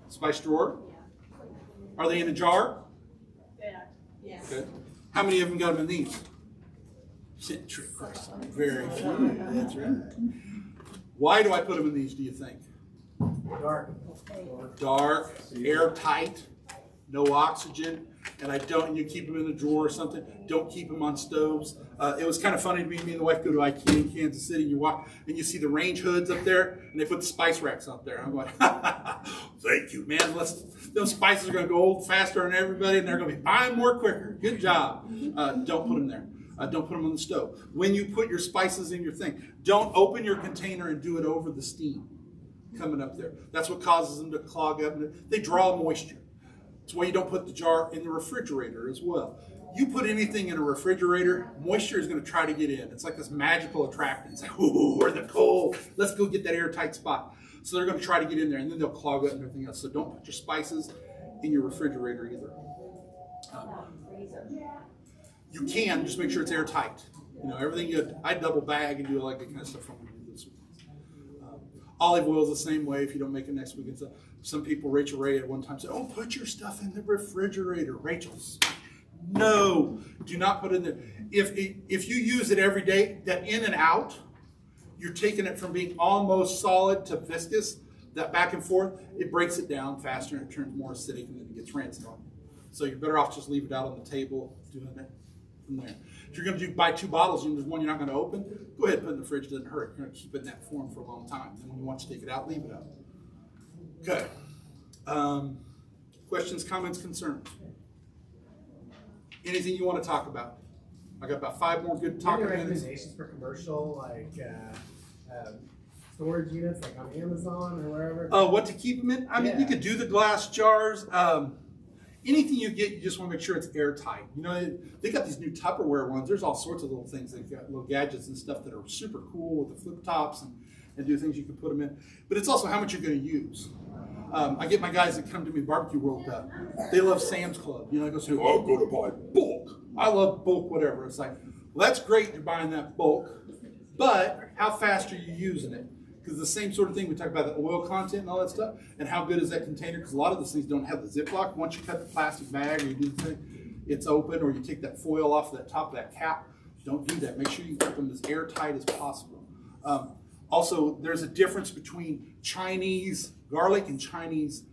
Speaker 3: Spice drawer. Are they in a jar?
Speaker 4: Yeah.
Speaker 3: Okay. How many of them got them in these? Very few. That's right. Why do I put them in these, do you think? Dark, airtight, no oxygen, and you keep them in a drawer or something. Don't keep them on stoves. It was kind of funny to me and the wife go to IKEA in Kansas City, and you walk, and you see the range hoods up there, and they put the spice racks up there. I'm going, thank you, man. Those spices are going to go old faster than everybody, and they're going to be buying more quicker. Good job. Don't put them there. Don't put them on the stove. When you put your spices in your thing, don't open your container and do it over the steam coming up there. That's what causes them to clog up. They draw moisture. That's why you don't put the jar in the refrigerator as well. You put anything in a refrigerator, moisture is going to try to get in. It's like this magical attractant. It's like, ooh, we're the cold. Let's go get that airtight spot. So they're going to try to get in there, and then they'll clog up and everything else. So don't put your spices in your refrigerator either. You can, just make sure it's airtight. Everything I double bag and do like that kind of stuff. Olive oil is the same way if you don't make it next week. And some people, Rachel Ray at one time said, oh, put your stuff in the refrigerator. Rachel's, no, do not put it in there. If you use it every day, that in and out, you're taking it from being almost solid to viscous, that back and forth, it breaks it down faster and it turns more acidic and then it gets rinsed on. So you're better off just leave it out on the table, doing it from there. If you're going to buy 2 bottles and there's one you're not going to open, go ahead and put it in the fridge. It doesn't hurt. You're going to keep it in that form for a long time. And when you want to take it out, leave it out. Okay. Questions, comments, concerns? Anything you want to talk about? I got about 5 more good talking minutes.
Speaker 6: Recommendations for commercial, like storage units, like on Amazon or wherever?
Speaker 3: What to keep them in? I mean, you could do the glass jars. Anything you get, you just want to make sure it's airtight. They got these new Tupperware ones. There's all sorts of little things. They've got little gadgets and stuff that are super cool with the flip tops and do things you can put them in. But it's also how much you're going to use. I get my guys that come to me, Barbecue World, they love Sam's Club. I go say, I'll go to buy bulk. I love bulk whatever. It's like, well, that's great you're buying that bulk, but how fast are you using it? Because the same sort of thing, we talk about the oil content and all that stuff, and how good is that container? Because a lot of those things don't have the Ziploc. Once you cut the plastic bag or you do the thing, it's open, or you take that foil off the top of that cap. Don't do that. Make sure you keep them as airtight as possible. Also, there's a difference between Chinese garlic and Chinese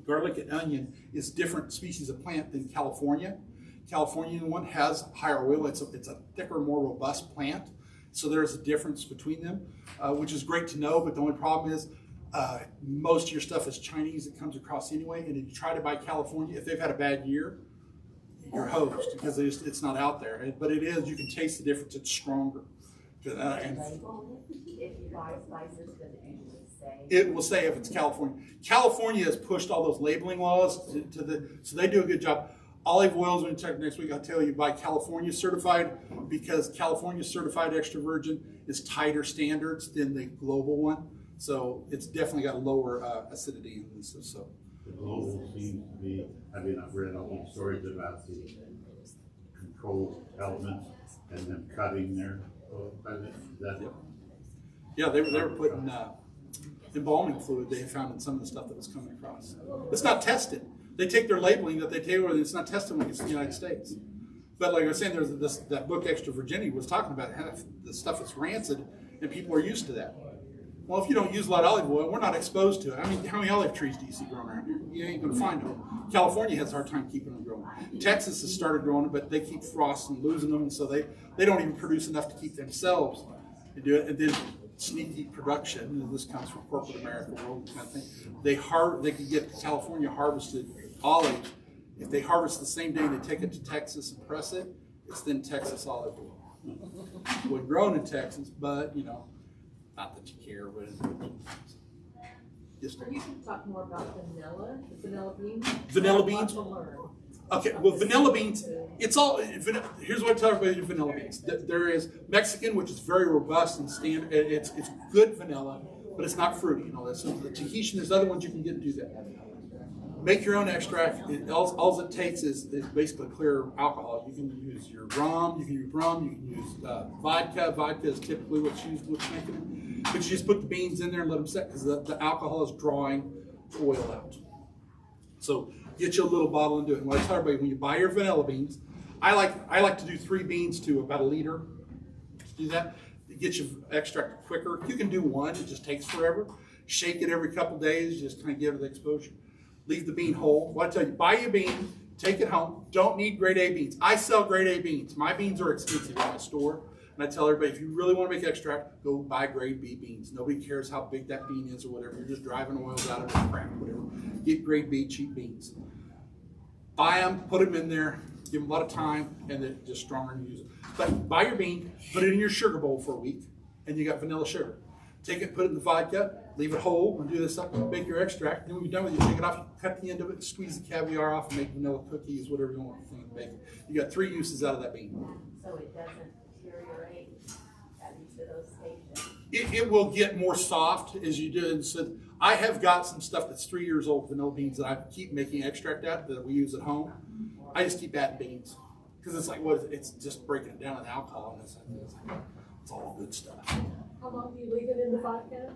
Speaker 3: garlic and onion is different species of plant than California. Californian one has higher oil. It's a thicker, more robust plant. So there's a difference between them, which is great to know. But the only problem is most of your stuff is Chinese. It comes across anyway. And if you try to buy California, if they've had a bad year, you're hosed because it's not out there. But it is. You can taste the difference. It's stronger. And
Speaker 8: If you buy spices, does it usually say?
Speaker 3: it will say if it's California. California has pushed all those labeling laws so they do a good job. Olive oils, when you check next week, I'll tell you buy California certified, because California certified extra virgin is tighter standards than the global one. So it's definitely got a lower acidity in this. So
Speaker 9: the global seems to be, I mean, I've read all these stories about the controlled elements and them cutting their,
Speaker 3: yeah, they were putting embalming fluid they found in some of the stuff that was coming across. It's not tested. They take their labeling that they tailor, and it's not tested when it's in the United States. But like I was saying, there's that book, Extra Virginity, was talking about how the stuff is rancid, and people are used to that. Well, if you don't use a lot of olive oil, we're not exposed to it. I mean, how many olive trees do you see growing around here? You ain't going to find them. California has a hard time keeping them growing. Texas has started growing them, but they keep frost and losing them, and so they don't even produce enough to keep themselves and do it. And then sneaky production, and this comes from corporate America world kind of thing. They can get California harvested olives. If they harvest the same day they take it to Texas and press it, it's then Texas olive oil. Well, grown in Texas, but not that you care, but just
Speaker 8: You can talk more about vanilla, the vanilla beans.
Speaker 3: Vanilla beans?
Speaker 8: To learn.
Speaker 3: Okay, well, vanilla beans, here's what I tell everybody about vanilla beans. There is Mexican, which is very robust and standard. It's good vanilla, but it's not fruity and all that. So the Tahitian, there's other ones you can get and do that. Make your own extract. All it takes is basically clear alcohol. You can use your rum, you can use vodka. Vodka is typically what's used with making it. But you just put the beans in there and let them set, because the alcohol is drawing the oil out. So get you a little bottle and do it. And what I tell everybody, when you buy your vanilla beans, I like to do 3 beans to about a liter. Do that. It gets your extract quicker. You can do 1. It just takes forever. Shake it every couple days. Just kind of give it the exposure. Leave the bean whole. What I tell you, buy your bean, take it home. Don't need grade A beans. I sell grade A beans. My beans are expensive at my store. And I tell everybody, if you really want to make extract, go buy grade B beans. Nobody cares how big that bean is or whatever. You're just driving oils out of it, crap, whatever. Get grade B cheap beans. Buy them, put them in there, give them a lot of time, and then just stronger and use it. But buy your bean, put it in your sugar bowl for a week, and you got vanilla sugar. Take it, put it in the vodka, leave it whole, and do this stuff, and make your extract. Then when you're done with it, you take it off, cut the end of it, squeeze the caviar off, and make vanilla cookies, whatever you want to make it. You got 3 uses out of that bean.
Speaker 8: So it doesn't deteriorate at each of those stations.
Speaker 3: It will get more soft as you do. And so I have got some stuff that's 3 years old, vanilla beans, that I keep making extract out that we use at home. I just keep adding beans because it's like it's just breaking it down with alcohol, and it's all good stuff.
Speaker 8: How long do you leave it in the vodka?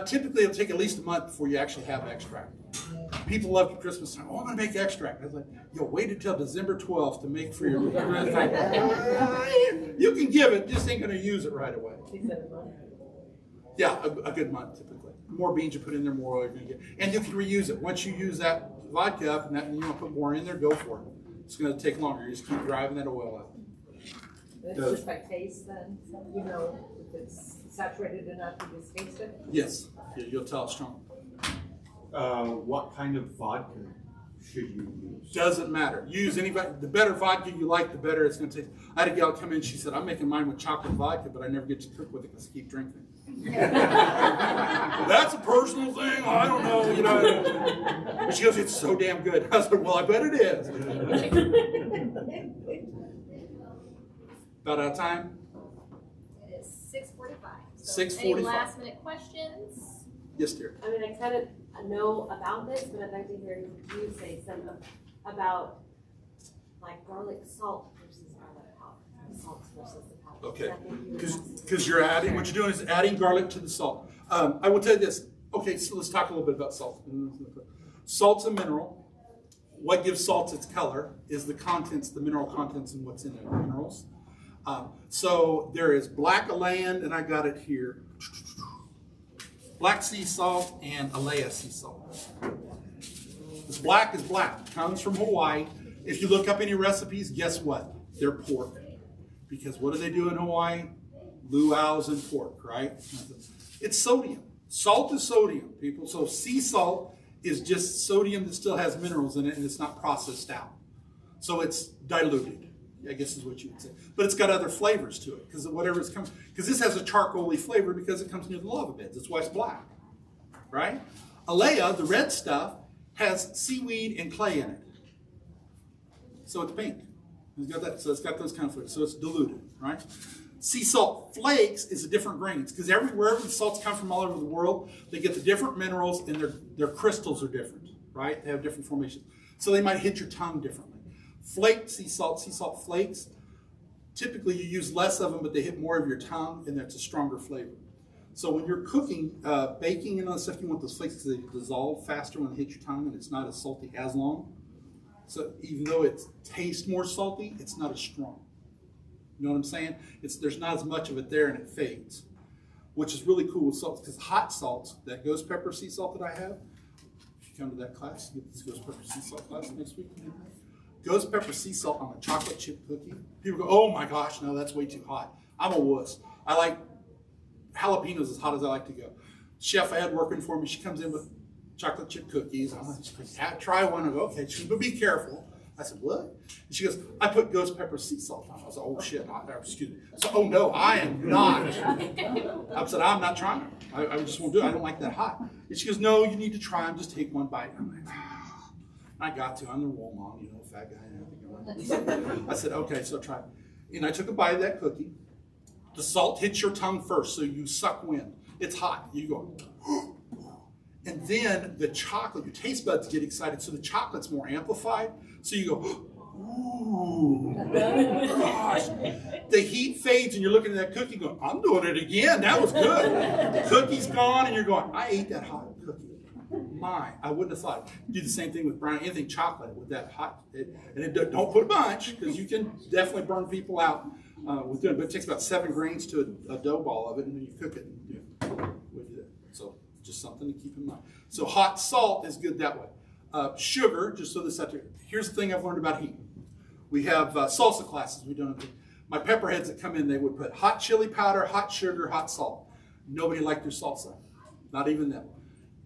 Speaker 3: Typically, it'll take at least a month before you actually have extract. People love Christmas time. Oh, I'm going to make extract. I was like, yo, wait until December 12th to make for your. You can give it, just ain't going to use it right away. Yeah, a good month typically. The more beans you put in there, more oil you're going to get. And you can reuse it. Once you use that vodka up and you want to put more in there, go for it. It's going to take longer. You just keep driving that oil out.
Speaker 8: It's just by taste then? If it's saturated enough, you just taste it?
Speaker 3: Yes, you'll tell it's strong.
Speaker 5: What kind of vodka should you use?
Speaker 3: Doesn't matter. Use anybody. The better vodka you like, the better it's going to taste. I had a gal come in. She said, "I'm making mine with chocolate vodka, but I never get to cook with it because I keep drinking." That's a personal thing. I don't know. But she goes, "It's so damn good." I was like, "Well, I bet it is." About out of time.
Speaker 2: It is 6:45. So
Speaker 3: 6:45.
Speaker 2: any last minute questions?
Speaker 3: Yes, dear.
Speaker 10: I mean, I kind of know about this, but I'd like to hear you say some about
Speaker 8: like garlic salt versus garlic powder, salts versus the powder.
Speaker 3: Okay, because you're adding, what you're doing is adding garlic to the salt. I will tell you this. Okay, so let's talk a little bit about salt. Salt's a mineral. What gives salt its color is the contents, the mineral contents, and what's in it, minerals. So there is black Alayan, and I got it here. Black sea salt and Alea sea salt. This black is black, comes from Hawaii. If you look up any recipes, guess what? They're pork. Because what do they do in Hawaii? Luau's and pork, right? It's sodium. Salt is sodium, people. So sea salt is just sodium that still has minerals in it, and it's not processed out. So it's diluted, I guess is what you would say. But it's got other flavors to it, because whatever it's coming, because this has a charcoaly flavor because it comes near the lava beds. That's why it's black, right? Alea, the red stuff, has seaweed and clay in it. So it's pink. It's got that, so it's got those kind of flavors. So it's diluted, right? Sea salt flakes is a different grains, because wherever the salts come from all over the world, they get the different minerals, and their crystals are different, right? They have different formations. So they might hit your tongue differently. Flaked sea salt flakes, typically you use less of them, but they hit more of your tongue, and that's a stronger flavor. So when you're cooking, baking and other stuff, you want those flakes because they dissolve faster when they hit your tongue, and it's not as salty as long. So even though it tastes more salty, it's not as strong. You know what I'm saying? There's not as much of it there, and it fades, which is really cool with salts, because hot salts, that ghost pepper sea salt that I have, if you come to that class, you get this ghost pepper sea salt class next week. Ghost pepper sea salt on a chocolate chip cookie. People go, oh my gosh, no, that's way too hot. I'm a wuss. I like jalapenos as hot as I like to go. Chef I had working for me, she comes in with chocolate chip cookies. I'm like, try one. I go, okay. She goes, but be careful. I said, what? And she goes, I put ghost pepper sea salt on. I was like, oh shit, excuse me. So, oh no, I am not. I said, I'm not trying. I just won't do it. I don't like that hot. And she goes, no, you need to try them. Just take one bite. I'm like, I got to. I'm the role mom, you know, fat guy and everything. I said, okay, so try it. And I took a bite of that cookie. The salt hits your tongue first, so you suck wind. It's hot. You go, and then the chocolate, your taste buds get excited, so the chocolate's more amplified. So you go, ooh, gosh. The heat fades, and you're looking at that cookie going, I'm doing it again. That was good. The cookie's gone, and you're going, I ate that hot cookie. I wouldn't have thought. Do the same thing with brownie, anything chocolate with that hot. Don't put a bunch, because you can definitely burn people out with doing it. But it takes about 7 grains to a dough ball of it, and then you cook it and do that. So just something to keep in mind. So hot salt is good that way. Sugar, just so this out there. Here's the thing I've learned about heat. We have salsa classes. We don't. My pepperheads that come in, they would put hot chili powder, hot sugar, hot salt. Nobody liked their salsa. Not even them.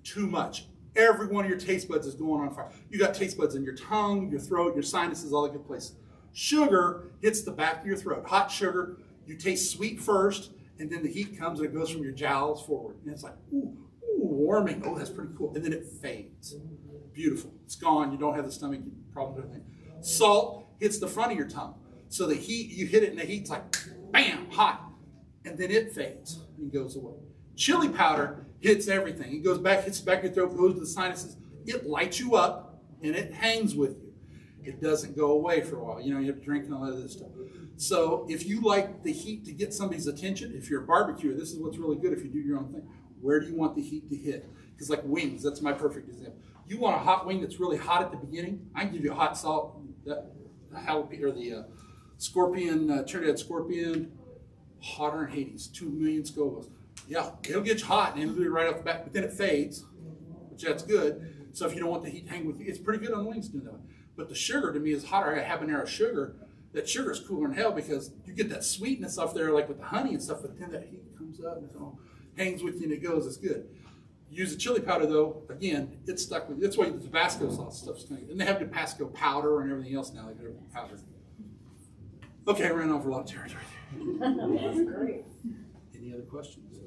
Speaker 3: Too much. Every one of your taste buds is going on fire. You got taste buds in your tongue, your throat, your sinuses, all the good places. Sugar hits the back of your throat. Hot sugar, you taste sweet first, and then the heat comes and it goes from your jowls forward. And it's like, ooh, warming. Oh, that's pretty cool. And then it fades. Beautiful. It's gone. You don't have the stomach problem or anything. Salt hits the front of your tongue. So the heat, you hit it and the heat's like, bam, hot. And then it fades and goes away. Chili powder hits everything. It goes back, hits the back of your throat, goes to the sinuses. It lights you up and it hangs with you. It doesn't go away for a while. You know, you have to drink and all that other stuff. So if you like the heat to get somebody's attention, if you're a barbecuer, this is what's really good if you do your own thing. Where do you want the heat to hit? Because like wings, that's my perfect example. You want a hot wing that's really hot at the beginning? I can give you a hot salt, the jalapeno, or the scorpion, Trinidad scorpion, hotter than Hades, 2 million Scovilles. Yeah, it'll get you hot and it'll do it right off the bat, but then it fades, which that's good. So if you don't want the heat to hang with you, it's pretty good on the wings doing that. But the sugar to me is hotter. I got habanero sugar. That sugar is cooler than hell because you get that sweetness up there like with the honey and stuff, but then that heat comes up and it all hangs with you and it goes. It's good. Use the chili powder though, again, it's stuck with you. That's why the Tabasco sauce stuff's kind of good. And they have Tabasco powder and everything else now. They get everything powdered. Okay, I ran over a lot of territory there.
Speaker 8: That's great.
Speaker 3: Any other questions?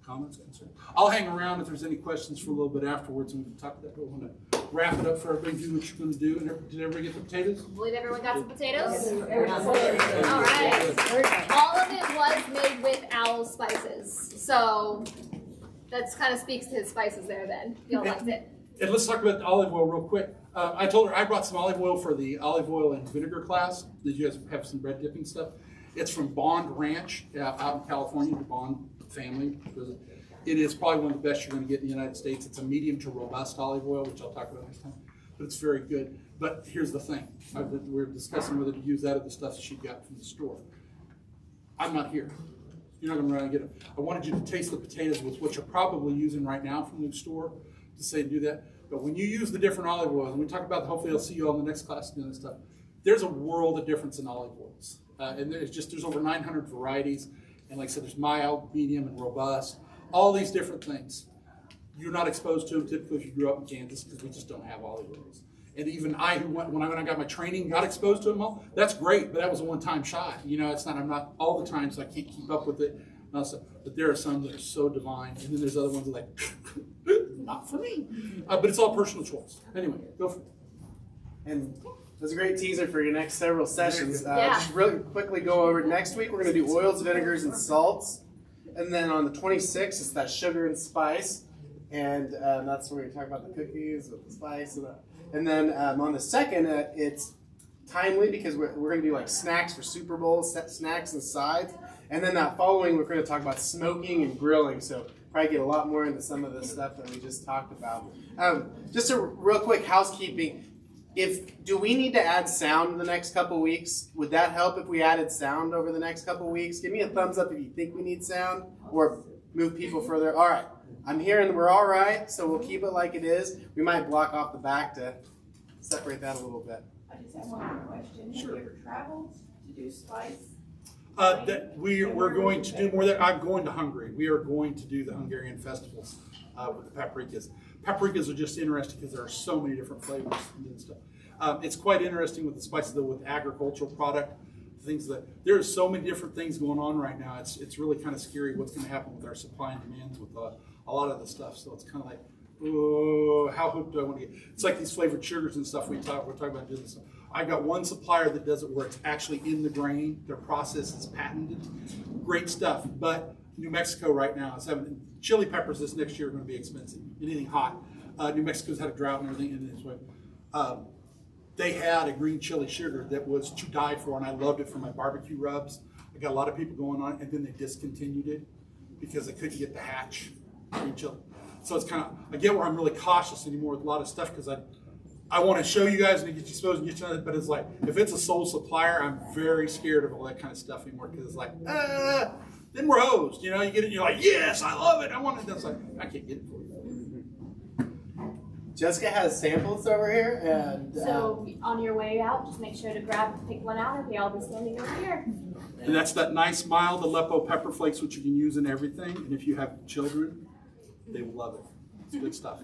Speaker 3: Comments, concerns? I'll hang around if there's any questions for a little bit afterwards and we can talk about that. I want to wrap it up for everybody, do what you're going to do. And did everybody get the potatoes?
Speaker 2: I believe everyone got some potatoes?
Speaker 8: Yes.
Speaker 2: All right. All of it was made with owl spices. So that kind of speaks to his spices there then. Y'all liked it.
Speaker 3: And let's talk about the olive oil real quick. I told her I brought some olive oil for the olive oil and vinegar class. Did you guys have some bread dipping stuff? It's from Bond Ranch out in California, the Bond family. It is probably one of the best you're going to get in the United States. It's a medium to robust olive oil, which I'll talk about next time. But it's very good. But here's the thing. We're discussing whether to use that or the stuff that she got from the store. I'm not here. You're not going to run and get it. I wanted you to taste the potatoes with what you're probably using right now from the store to say do that. But when you use the different olive oils, and we talk about, hopefully I'll see you all in the next class doing this stuff, there's a world of difference in olive oils. And there's over 900 varieties. And like I said, there's mild, medium, and robust. All these different things. You're not exposed to them typically if you grew up in Kansas because we just don't have olive oils. And even when I got my training, got exposed to them all. That's great, but that was a one-time shot. You know, I'm not all the time, so I can't keep up with it. But there are some that are so divine, and then there's other ones that are like, not for me. But it's all personal choice. Anyway, go for it.
Speaker 1: And that's a great teaser for your next several sessions.
Speaker 2: Yeah.
Speaker 1: Just really quickly go over. Next week we're going to do oils, vinegars, and salts. And then on the 26th, it's that sugar and spice. And that's where we talk about the cookies with the spice. And then on the 2nd, it's timely because we're going to do like snacks for Super Bowl, snacks and sides. And then that following, we're going to talk about smoking and grilling. So probably get a lot more into some of the stuff that we just talked about. Just a real quick housekeeping. Do we need to add sound in the next couple weeks? Would that help if we added sound over the next couple weeks? Give me a thumbs up if you think we need sound, or move people further. All right, I'm hearing we're all right, so we'll keep it like it is. We might block off the back to separate that a little bit.
Speaker 4: I just have one more question.
Speaker 3: Sure.
Speaker 4: Have you ever traveled to do spice?
Speaker 3: That we're going to do more of that. I'm going to Hungary. We are going to do the Hungarian festivals with the paprikas. Paprikas are just interesting because there are so many different flavors and stuff. It's quite interesting with the spices, though, with agricultural product, things that there's so many different things going on right now. It's really kind of scary what's going to happen with our supply and demands with a lot of the stuff. So it's kind of like, oh, how hooked do I want to get? It's like these flavored sugars and stuff we're talking about doing this. I got one supplier that does it where it's actually in the grain. Their process is patented. Great stuff. But New Mexico right now is having chili peppers this next year are going to be expensive. Anything hot. New Mexico's had a drought and everything in this way. They had a green chili sugar that was to die for, and I loved it for my barbecue rubs. I got a lot of people going on it, and then they discontinued it because they couldn't get the hatch green chili. So it's kind of, I get where I'm really cautious anymore with a lot of stuff because I want to show you guys and get you exposed and get you on it, but it's like, if it's a sole supplier, I'm very scared of all that kind of stuff anymore because it's like, then we're hosed. You know, you get it, and you're like, yes, I love it. I want it. That's like, I can't get it for you.
Speaker 1: Jessica has samples over here, and
Speaker 10: so on your way out, just make sure to pick one out, and I'll be standing over here.
Speaker 3: And that's that nice mild Aleppo pepper flakes, which you can use in everything. And if you have children, they will love it. It's good stuff.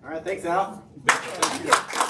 Speaker 1: All right, thanks, Al.
Speaker 3: Thank you.